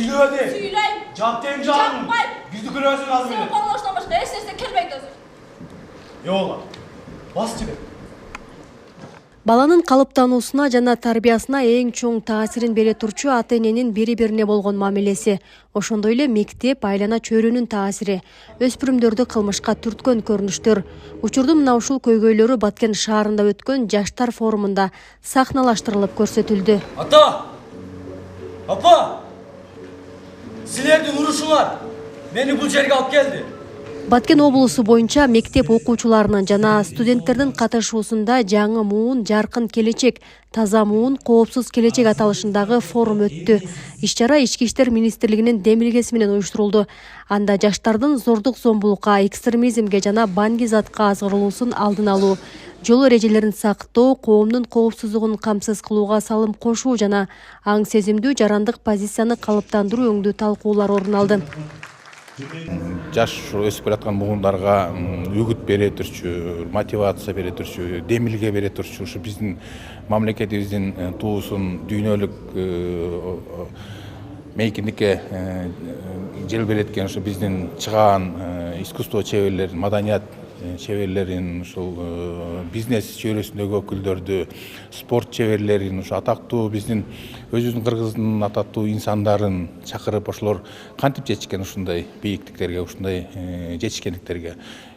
Söyle. Söyleyeyim. Cevaptayım canım. Yapmayın. Yüzü kırıyorsun az bile. Sen konuştan başka hiç sesle kelmeydi özür. Yola. Bas gibi. Баланын калыптануусуна жана тарбиясына эң чоң таасирин бере турчу ата-эненин бири-бирине болгон мамилеси. Ошондой эле мектеп, айлана чөйрөнүн таасири, өспүрүмдөрдү кылмышка түрткөн көрүнүштөр. Учурдун мына ушул көйгөйлөрү Баткен шаарында өткөн жаштар форумунда сахналаштырылып көрсөтүлдү. Ата! Apa! Силердин урушуңар мени бул жерге алып келди. Баткен облусу боюнча мектеп окуучуларынын жана студенттердин катышуусунда жаңы муун, жаркын келечек, таза муун, коопсуз келечек аталышындагы форум өттү. Иш-чара Ички иштер министрлигинин демилгеси менен уюштурулду. Анда жаштардын зордук зомбулукка, экстремизмге жана банги затка азгырылуусун алдын алуу, жол эрежелерин сактоо, коомдун коопсуздугун камсыз кылууга салым кошуу жана аң сезимдүү жарандык позицияны калыптандыруу өңдүү талкуулар орун алды. Жаш өсүп келаткан муундарга үгүт бере турчу, мотивация бере турчу, демилге бере турчу ушу биздин мамлекетибиздин туусун дүйнөлүк мейкиндикке желбиреткен ушу биздин чыгаан искусство чеберлерин, маданият чеберлерин, ушул бизнес чөйрөсүндөгү өкүлдөрдү, спорт чеберлерин, ушу атактуу биздин өзүбүздүн Кыргыздын атактуу инсандарын чакырып, ошолор кантип жетишкен ушундай бийиктиктерге, ушундай жетишкендиктерге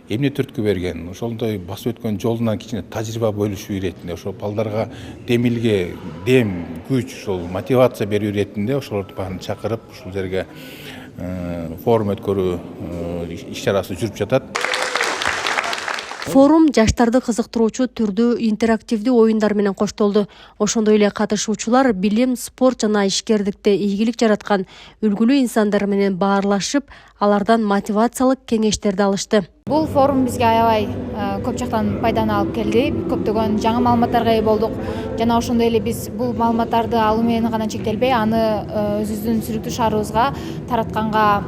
эмне түрткү берген, ошондой басып өткөн жолунан кичине тажрыйба бөлүшүү иретинде, ошол балдарга демилге, дем, күч, ошол мотивация берүү иретинде ошолорду баарын чакырып, ушул жерге форум өткөрүү иш-чарасы жүрүп жатат. Форум жаштарды кызыктыруучу түрдүү интерактивдүү оюндар менен коштолду. Ошондой эле катышуучулар билим, спорт жана ишкердикте ийгилик жараткан үлгүлүү инсандар менен баарлашып, алардан мотивациялык кеңештерди алышты. Бул форум бизге аябай көп жактан пайданы алып келди. Көптөгөн жаңы маалыматтарга ээ болдук. Жана ошондой эле биз бул маалыматтарды алуу менен гана чектелбей, аны өзүбүздүн сүрүктүү шаарыбызга таратканга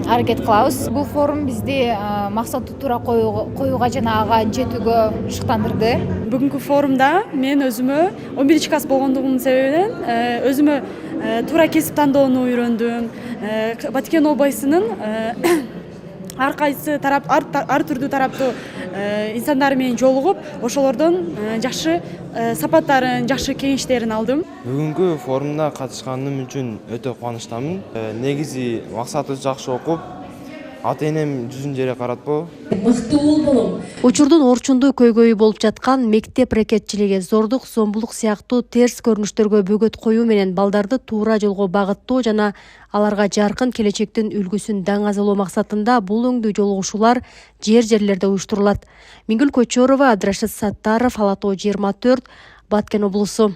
аракет кылабыз. Бул форум бизди максатты туура коюуга жана ага жетүүгө шыктандырды. Бүгүнкү форумда мен өзүмө 11-класс болгондугумдун себебинен өзүмө туура кесип тандоону үйрөндүм. Баткен облусунун ар кайсы ар түрдүү тараптуу инсандар менен жолугуп, ошолордон жакшы сапаттарын, жакшы кеңештерин алдым. Бүгүнкү форумда катышканым үчүн өтө кубанычтамын. Негизи максаты жакшы окуп, ата-энем жүзүн жере каратпоо. Учурдун орчундуу көйгөйү болуп жаткан мектеп рекетчилиги, зордук, зомбулук сыяктуу терс көрүнүштөргө бөгөт коюу менен балдарды туура жолго багыттоо жана аларга жаркын келечектин үлгүсүн даңазалоо максатында бул өңдүү жолугушуулар жерлерде уюштурулат. Миңгүл Көчөрова, Абдрашид Саттаров, Ала Тоо 24, Баткен облусу.